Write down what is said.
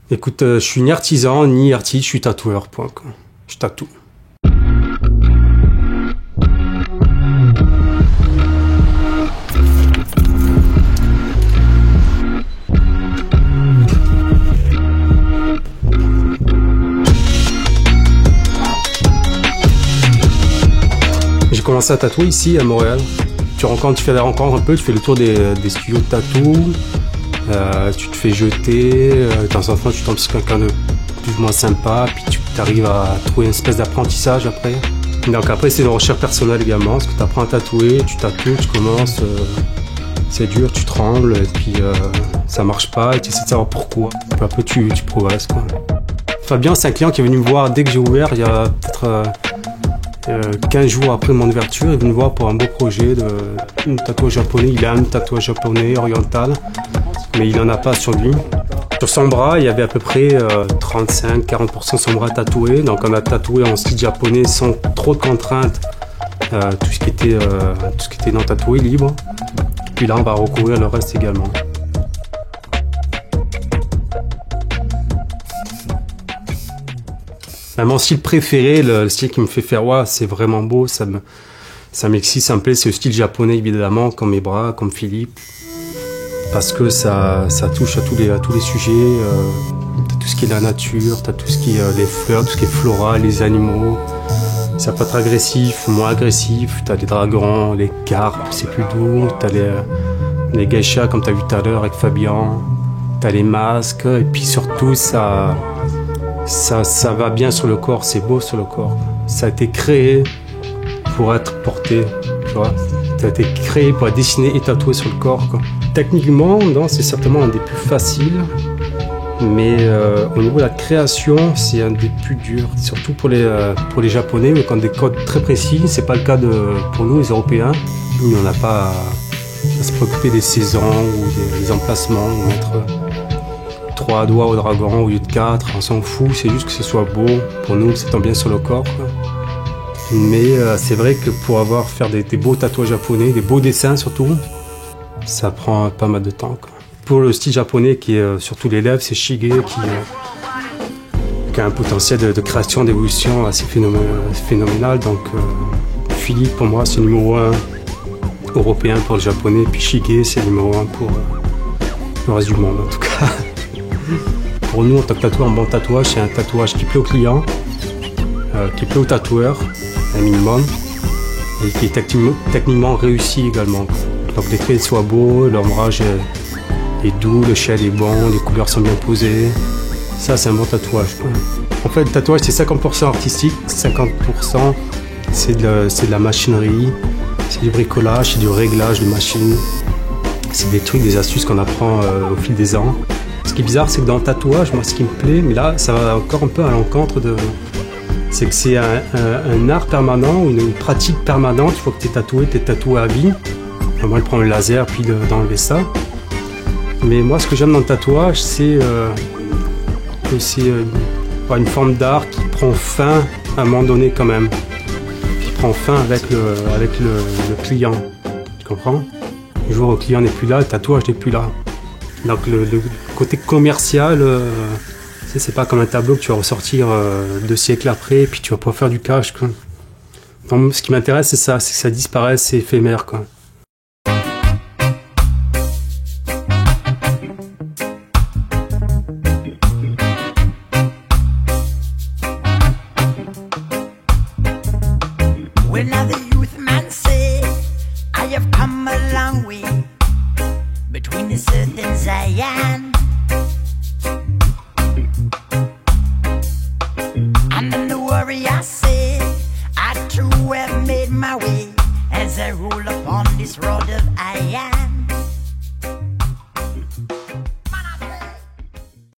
Écoute, je suis ni artisan, ni artiste, je suis tatoueur, point, quoi. Je tatoue. J'ai commencé à tatouer ici à Montréal. Tu fais des rencontres un peu, tu fais le tour des studios de tatou, tu te fais jeter, de temps en temps tu tombes sur quelqu'un de plus ou moins sympa, puis tu arrives à trouver une espèce d'apprentissage après. Donc après c'est une recherche personnelle également, parce que tu apprends à tatouer, tu tatoues, tu commences, c'est dur, tu trembles, et puis ça marche pas, et tu essaies de savoir pourquoi. Peu à peu tu progresses, quoi. Fabien, c'est un client qui est venu me voir dès que j'ai ouvert, il y a peut-être 15 jours après mon ouverture, il est venu me voir pour un beau projet de tatouage japonais. Il a un tatouage japonais oriental, mais il n'en a pas sur lui. Sur son bras, il y avait à peu près 35-40% de son bras tatoué. Donc on a tatoué en style japonais sans trop de contraintes, tout ce qui était non tatoué, libre. Puis là, on va recouvrir le reste également. Mon style préféré, le style qui me fait faire ouais, c'est vraiment beau, ça m'excite, ça me plaît, c'est le style japonais évidemment, comme mes bras, comme Philippe, parce que ça touche à tous les sujets, t'as tout ce qui est la nature, t'as tout ce qui est les fleurs, tout ce qui est floral, les animaux, ça peut être agressif, moins agressif, t'as les dragons, les carpes, c'est plus doux, t'as les geishas comme t'as vu tout à l'heure avec Fabien, t'as les masques, et puis surtout ça va bien sur le corps, c'est beau sur le corps. Ça a été créé pour être porté, tu vois. Ça a été créé pour être dessiné et tatoué sur le corps, quoi. Techniquement, non, c'est certainement un des plus faciles, mais au niveau de la création, c'est un des plus durs, surtout pour les Japonais, où quand des codes très précis, c'est pas le cas pour nous les Européens. Nous, on n'a pas à se préoccuper des saisons ou des emplacements, ou mettre 3 doigts au dragon au lieu de 4, on s'en fout, c'est juste que ce soit beau, pour nous, que ça tombe bien sur le corps, quoi. Mais c'est vrai que pour faire des beaux tatouages japonais, des beaux dessins surtout, ça prend pas mal de temps, quoi. Pour le style japonais qui est surtout les lèvres, c'est Shige qui a un potentiel de création, d'évolution assez phénoménal. Donc Philippe pour moi c'est numéro 1 européen pour le japonais, puis Shige c'est numéro 1 pour le reste du monde en tout cas. Pour nous, en tant que tatoueur, un bon tatouage, c'est un tatouage qui plaît au client, qui plaît au tatoueur, un minimum, et qui est techniquement réussi également. Donc les traits soient beaux, l'ombrage est doux, le shell est bon, les couleurs sont bien posées. Ça, c'est un bon tatouage, quoi. En fait, le tatouage, c'est 50% artistique, 50% c'est de la machinerie, c'est du bricolage, c'est du réglage de machines. C'est des trucs, des astuces qu'on apprend au fil des ans. Ce qui est bizarre, c'est que dans le tatouage, moi, ce qui me plaît, mais là, ça va encore un peu à l'encontre c'est que c'est un art permanent, une pratique permanente. Il faut que tu es tatoué à vie. Moi, je prends le laser, puis d'enlever ça. Mais moi, ce que j'aime dans le tatouage, c'est que c'est une forme d'art qui prend fin à un moment donné quand même. Qui prend fin avec le client. Tu comprends? Le jour où le client n'est plus là, le tatouage n'est plus là. Donc le côté commercial, c'est pas comme un tableau que tu vas ressortir 2 siècles après, et puis tu vas pouvoir faire du cash, quoi. Donc, ce qui m'intéresse, c'est ça, c'est que ça disparaisse, c'est éphémère, quoi. When the youth man say, I have come a long way between the earth and Zion. And then the warrior say, I too have made my way as I roll upon this road of iron.